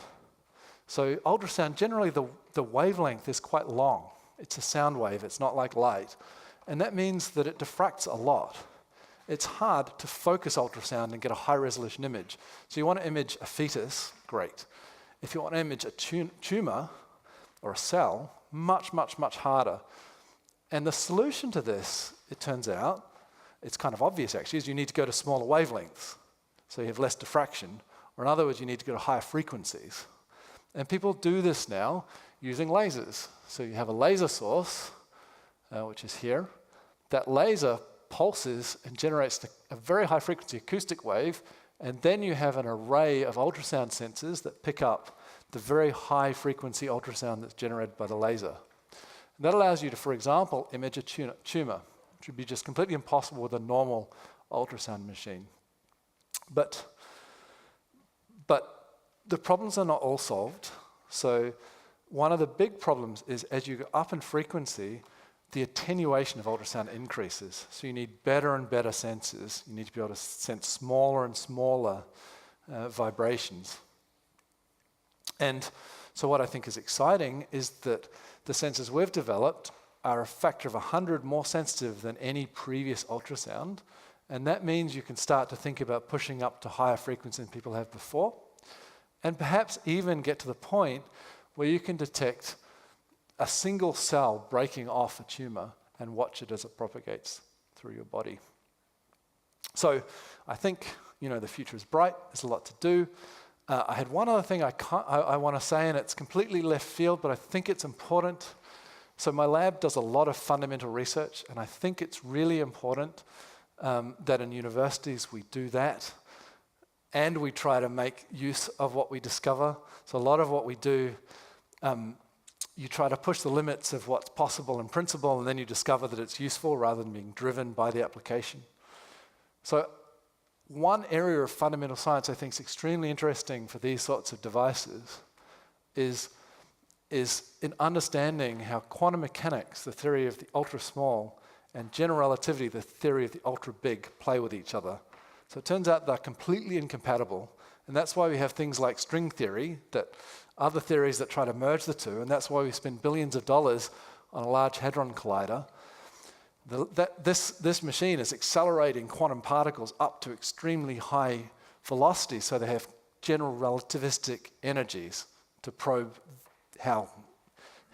S2: So ultrasound, generally the wavelength is quite long. It's a sound wave, it's not like light. And that means that it diffracts a lot. It's hard to focus ultrasound and get a high-resolution image. So you want to image a fetus, great. If you want to image a tumor or a cell, much, much, much harder. And the solution to this, it turns out, it's kind of obvious actually, is you need to go to smaller wavelengths. So you have less diffraction. Or in other words, you need to go to higher frequencies. And people do this now using lasers. So you have a laser source, which is here. That laser pulses and generates a very high frequency acoustic wave, and then you have an array of ultrasound sensors that pick up the very high frequency ultrasound that's generated by the laser. And that allows you to, for example, image a tumor, which would be just completely impossible with a normal ultrasound machine. But the problems are not all solved. So one of the big problems is as you go up in frequency, the attenuation of ultrasound increases. So you need better and better sensors. You need to be able to sense smaller and smaller vibrations. And so what I think is exciting is that the sensors we've developed are a factor of 100 more sensitive than any previous ultrasound. And that means you can start to think about pushing up to higher frequency than people have before. And perhaps even get to the point where you can detect a single cell breaking off a tumor and watch it as it propagates through your body. So I think, the future is bright. There's a lot to do. I had one other thing I want to say, and it's completely left field, but I think it's important. So my lab does a lot of fundamental research, and I think it's really important that in universities we do that, and we try to make use of what we discover. So a lot of what we do, you try to push the limits of what's possible in principle, and then you discover that it's useful rather than being driven by the application. So one area of fundamental science I think is extremely interesting for these sorts of devices is in understanding how quantum mechanics, the theory of the ultra small, and general relativity, the theory of the ultra big, play with each other. So it turns out they're completely incompatible, and that's why we have things like string theory, that other theories that try to merge the two, and that's why we spend billions of dollars on a Large Hadron Collider. This machine is accelerating quantum particles up to extremely high velocities, so they have general relativistic energies to probe how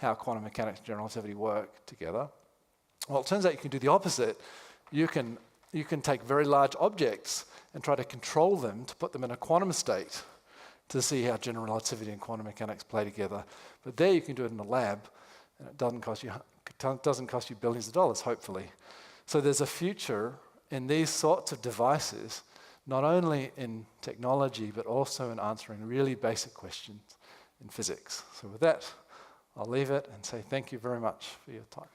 S2: quantum mechanics and general relativity work together. Well, it turns out you can do the opposite. You can take very large objects and try to control them to put them in a quantum state to see how general relativity and quantum mechanics play together. But there you can do it in a lab, and it doesn't cost you billions of dollars, hopefully. So there's a future in these sorts of devices, not only in technology, but also in answering really basic questions in physics. So with that, I'll leave it and say thank you very much for your time.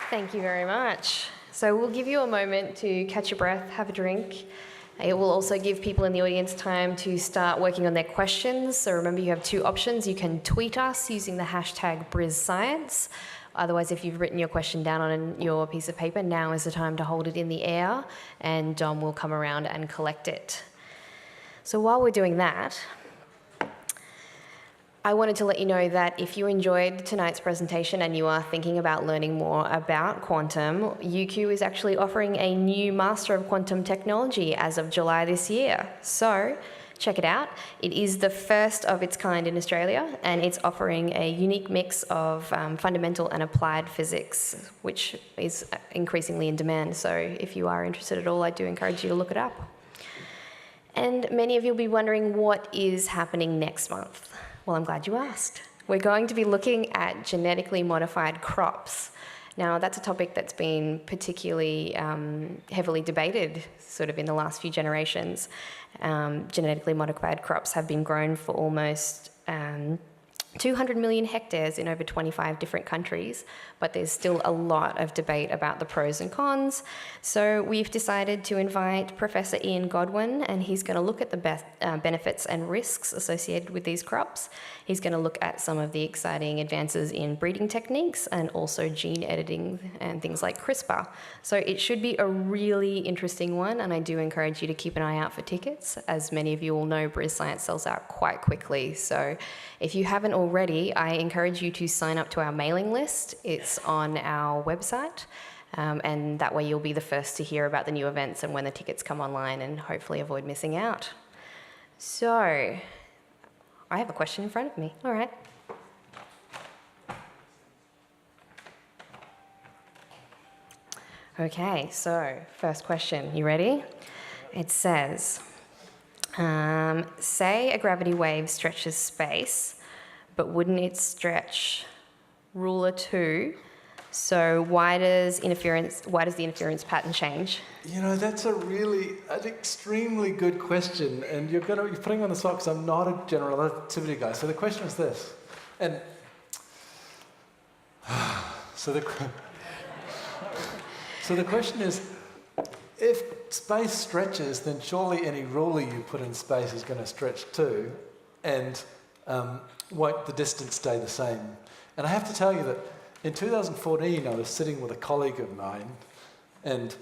S1: Thank you very much. So we'll give you a moment to catch your breath, have a drink. It will also give people in the audience time to start working on their questions. So remember, you have two options. You can tweet us using the hashtag BrizScience. Otherwise, if you've written your question down on your piece of paper, now is the time to hold it in the air, and Dom will come around and collect it. So while we're doing that, I wanted to let you know that if you enjoyed tonight's presentation and you are thinking about learning more about quantum, UQ is actually offering a new Master of Quantum Technology as of July this year. So check it out. It is the first of its kind in Australia, and it's offering a unique mix of fundamental and applied physics, which is increasingly in demand. So if you are interested at all, I do encourage you to look it up. And many of you will be wondering what is happening next month. Well, I'm glad you asked. We're going to be looking at genetically modified crops. Now, that's a topic that's been particularly heavily debated sort of in the last few generations. Genetically modified crops have been grown for almost 200 million hectares in over 25 different countries, but there's still a lot of debate about the pros and cons. So we've decided to invite Professor Ian Godwin, and he's going to look at the benefits and risks associated with these crops. He's going to look at some of the exciting advances in breeding techniques and also gene editing and things like CRISPR. So it should be a really interesting one, and I do encourage you to keep an eye out for tickets. As many of you will know, BrisScience sells out quite quickly. So if you haven't already, I encourage you to sign up to our mailing list. It's on our website, and that way you'll be the first to hear about the new events and when the tickets come online, and hopefully avoid missing out. So, I have a question in front of me. All right. Okay, so first question. You ready? It says, say a gravity wave stretches space, but wouldn't it stretch ruler 2? So why does the interference pattern change?
S2: You know, that's an extremely good question, and you're putting me on the spot because I'm not a general relativity guy. So the question is this, and so the question is, if space stretches, then surely any ruler you put in space is going to stretch too, and won't the distance stay the same? And I have to tell you that in 2014, I was sitting with a colleague of mine, and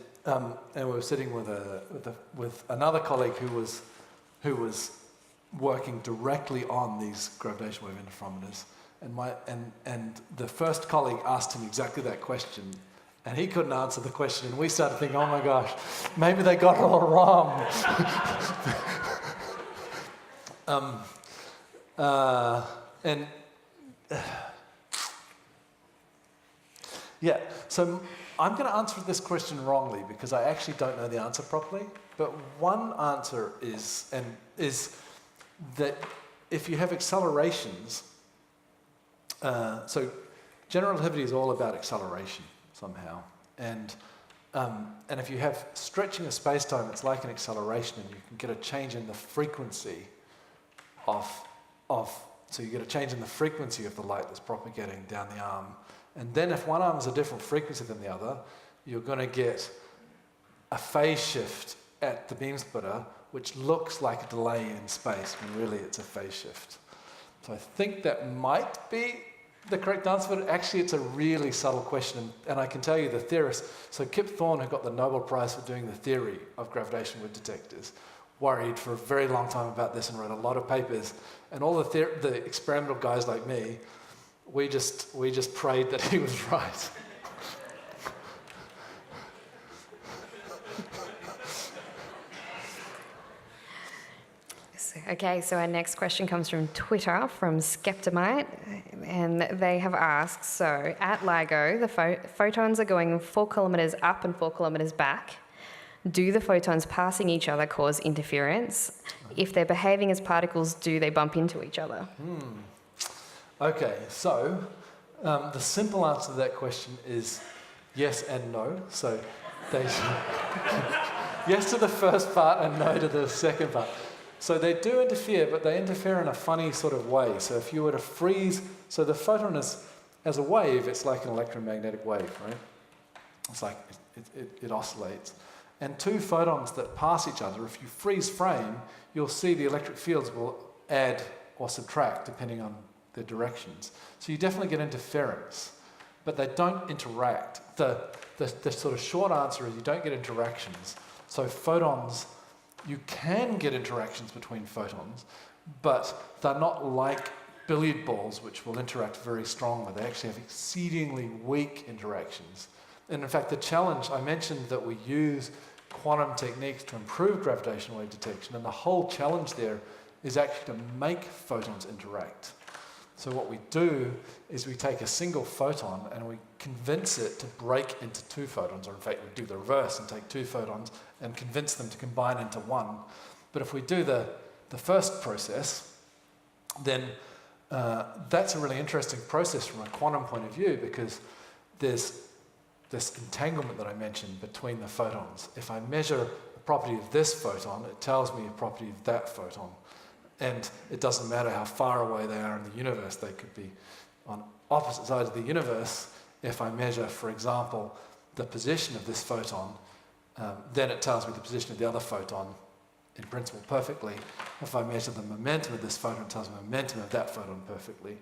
S2: we were sitting with another colleague who was working directly on these gravitational wave interferometers, and the first colleague asked him exactly that question, and he couldn't answer the question, and we started thinking, oh my gosh, maybe they got it all wrong. Yeah, so I'm going to answer this question wrongly because I actually don't know the answer properly. But one answer is that if you have accelerations, so general relativity is all about acceleration somehow, and if you have stretching of space-time, it's like an acceleration, and you can get a change in the frequency so you get a change in the frequency of the light that's propagating down the arm. And then if one arm is a different frequency than the other, you're going to get a phase shift at the beam splitter, which looks like a delay in space, when really it's a phase shift. So I think that might be the correct answer, but actually it's a really subtle question. And I can tell you the theorist, so Kip Thorne, who got the Nobel Prize for doing the theory of gravitational wave detectors, worried for a very long time about this and wrote a lot of papers. And all the experimental guys like me, we just prayed that he was right.
S1: Okay, so our next question comes from Twitter, from Skeptomite, and they have asked, so at LIGO, the photons are going 4 kilometres up and 4 kilometres back. Do the photons passing each other cause interference? If they're behaving as particles, do they bump into each other?
S2: Okay, so the simple answer to that question is yes and no. So they yes to the first part and no to the second part. So they do interfere, but they interfere in a funny sort of way. So if you were to freeze, so the photon is, as a wave, it's like an electromagnetic wave, right? It's like it oscillates. And two photons that pass each other, if you freeze frame, you'll see the electric fields will add or subtract depending on their directions. So you definitely get interference, but they don't interact. The sort of short answer is you don't get interactions. So photons, you can get interactions between photons, but they're not like billiard balls, which will interact very strongly. They actually have exceedingly weak interactions. And in fact, the challenge, I mentioned that we use quantum techniques to improve gravitational wave detection, and the whole challenge there is actually to make photons interact. So what we do is we take a single photon and we convince it to break into two photons, or in fact we do the reverse and take two photons and convince them to combine into one. But if we do the first process, then that's a really interesting process from a quantum point of view, because there's this entanglement that I mentioned between the photons. If I measure the property of this photon, it tells me the property of that photon. And it doesn't matter how far away they are in the universe. They could be on opposite sides of the universe. If I measure, for example, the position of this photon, then it tells me the position of the other photon in principle perfectly. If I measure the momentum of this photon, it tells me the momentum of that photon perfectly.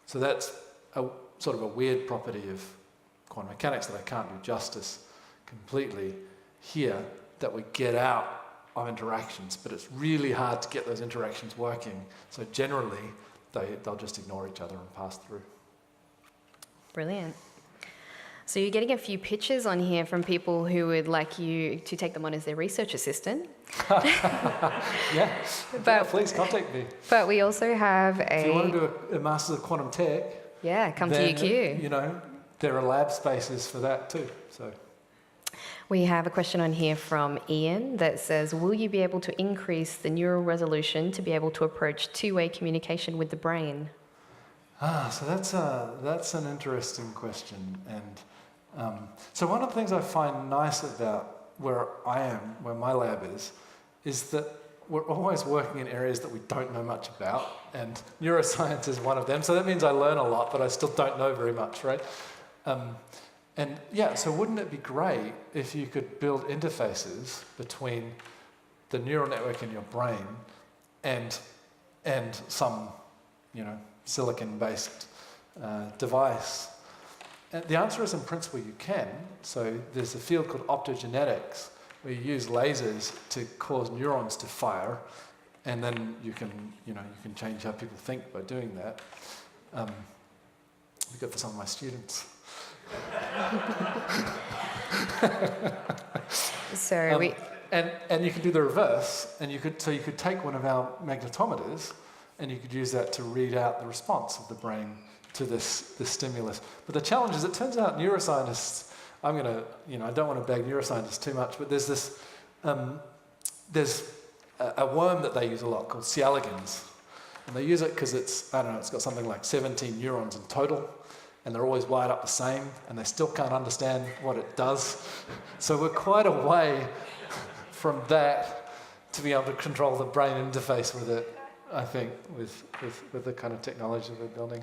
S2: So that's a sort of a weird property of quantum mechanics that I can't do justice completely here, that we get out of interactions, but it's really hard to get those interactions working. So generally, they'll just ignore each other and pass through.
S1: Brilliant. So you're getting a few pitches on here from people who would like you to take them on as their research assistant.
S2: Yeah, please contact me.
S1: But we also have
S2: If you want to do a Masters of Quantum Tech,
S1: come
S2: then,
S1: to UQ.
S2: you know, there are lab spaces for that too. So.
S1: We have a question on here from Ian that says, will you be able to increase the neural resolution to be able to approach two-way communication with the brain?
S2: So that's an interesting question. And so one of the things I find nice about where I am, where my lab is that we're always working in areas that we don't know much about, and neuroscience is one of them. So that means I learn a lot, but I still don't know very much, right? And yeah, so wouldn't it be great if you could build interfaces between the neural network in your brain and some, silicon-based device? And the answer is in principle you can. So there's a field called optogenetics where you use lasers to cause neurons to fire, and then you can change how people think by doing that. It'd be good for some of my students. And you could do the reverse, and you could take one of our magnetometers, and you could use that to read out the response of the brain to this stimulus. But the challenge is, it turns out neuroscientists, I don't want to bag neuroscientists too much, but there's this, there's a worm that they use a lot called C. elegans, and they use it because it's got something like 17 neurons in total, and they're always wired up the same, and they still can't understand what it does. So we're quite a way from that to be able to control the brain interface with it, I think, with the kind of technology that we're building.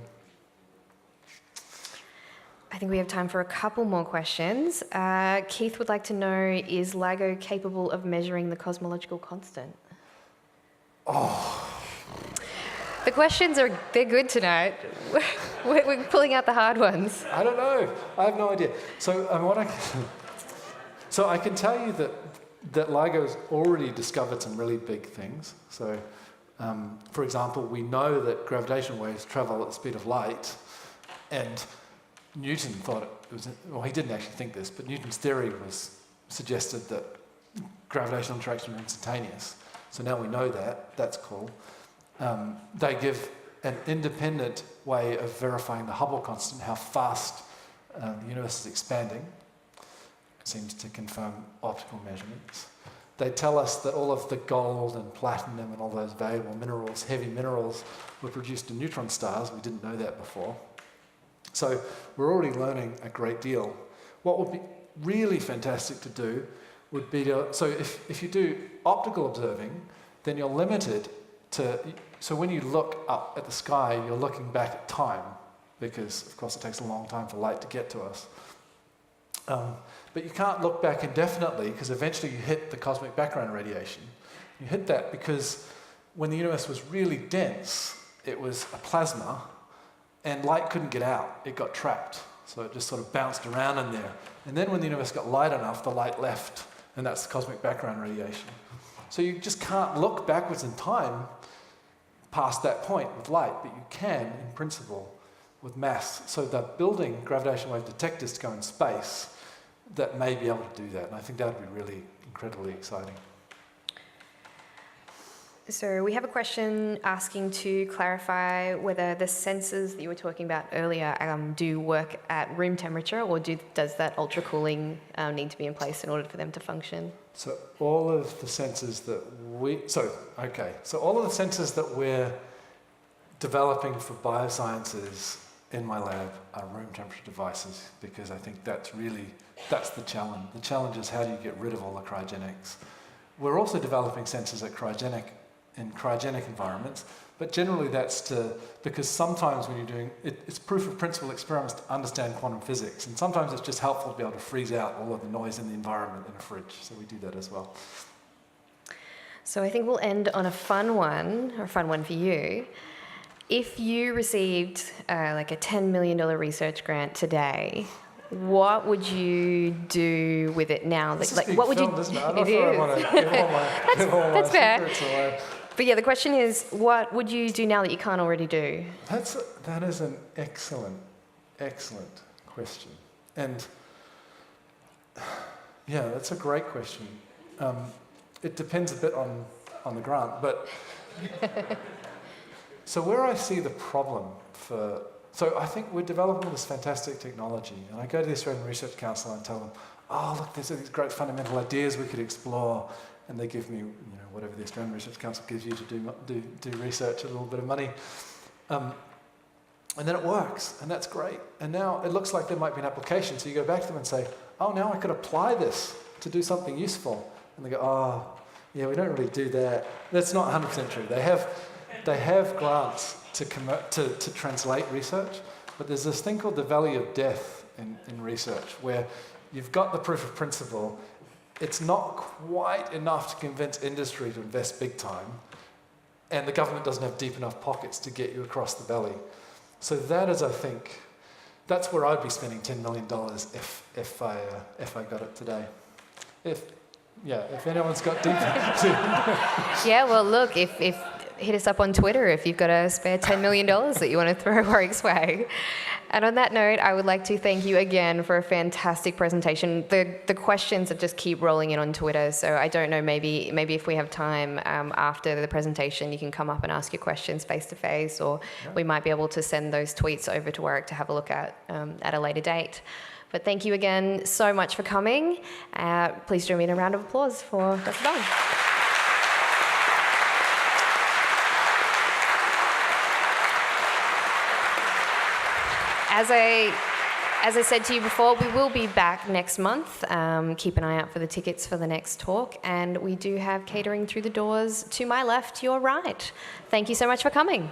S1: I think we have time for a couple more questions. Keith would like to know, is LIGO capable of measuring the cosmological constant?
S2: Oh.
S1: The questions they're good tonight. We're pulling out the hard ones.
S2: I don't know. I have no idea. So I can tell you that LIGO's already discovered some really big things. So, for example, we know that gravitational waves travel at the speed of light, and Newton thought it was, well, he didn't actually think this, but Newton's theory suggested that gravitational interactions are instantaneous. So now we know that. That's cool. They give an independent way of verifying the Hubble constant, how fast the universe is expanding. It seems to confirm optical measurements. They tell us that all of the gold and platinum and all those valuable minerals, heavy minerals, were produced in neutron stars. We didn't know that before. So we're already learning a great deal. What would be really fantastic to do would be so if you do optical observing, then you're limited to, so when you look up at the sky, you're looking back at time, because of course it takes a long time for light to get to us. But you can't look back indefinitely, because eventually you hit the cosmic background radiation. You hit that because when the universe was really dense, it was a plasma, and light couldn't get out. It got trapped. So it just sort of bounced around in there. And then when the universe got light enough, the light left, and that's the cosmic background radiation. So you just can't look backwards in time past that point with light, but you can, in principle, with mass. So they're building gravitational wave detectors to go in space that may be able to do that. And I think that would be really incredibly exciting.
S1: So we have a question asking to clarify whether the sensors that you were talking about earlier do work at room temperature, or does that ultra cooling need to be in place in order for them to function?
S2: So all of the sensors that all of the sensors that we're developing for biosciences in my lab are room temperature devices, because I think that's the challenge. The challenge is, how do you get rid of all the cryogenics? We're also developing sensors at cryogenic in cryogenic environments. But generally because sometimes when you're doing, it's proof of principle experiments to understand quantum physics. And sometimes it's just helpful to be able to freeze out all of the noise in the environment in a fridge. So we do that as well.
S1: So I think we'll end on a fun one for you. If you received like a $10 million research grant today, what would you do with it now?
S2: This
S1: Like,
S2: is
S1: what would you?
S2: filmed, isn't it? I don't know if I want to give all my
S1: That's fair.
S2: secrets away.
S1: But yeah, the question is, what would you do now that you can't already do?
S2: That is an excellent question. And yeah, that's a great question. It depends a bit on the grant, but so where I see the problem so I think we're developing this fantastic technology, and I go to the Australian Research Council and tell them, oh look, there's these great fundamental ideas we could explore, and they give me whatever the Australian Research Council gives you to do research, a little bit of money, and then it works, and that's great. And now it looks like there might be an application, so you go back to them and say, oh, now I could apply this to do something useful, and they go, oh, yeah, we don't really do that. That's not 100% true. They have grants to translate research, but there's this thing called the valley of death in research, where you've got the proof of principle. It's not quite enough to convince industry to invest big time, and the government doesn't have deep enough pockets to get you across the valley. So that is, I think, that's where I'd be spending $10 million if I got it today. If anyone's got deep.
S1: Yeah, well, look, if hit us up on Twitter if you've got a spare $10 million that you want to throw Warwick's way. And on that note, I would like to thank you again for a fantastic presentation. The questions that just keep rolling in on Twitter, so I don't know, maybe if we have time after the presentation, you can come up and ask your questions face to face, or we might be able to send those tweets over to Warwick to have a look at a later date. But thank you again so much for coming. Please join me in a round of applause for Dr. Bung. As I said to you before, we will be back next month. Keep an eye out for the tickets for the next talk. And we do have catering through the doors to my left, your right. Thank you so much for coming.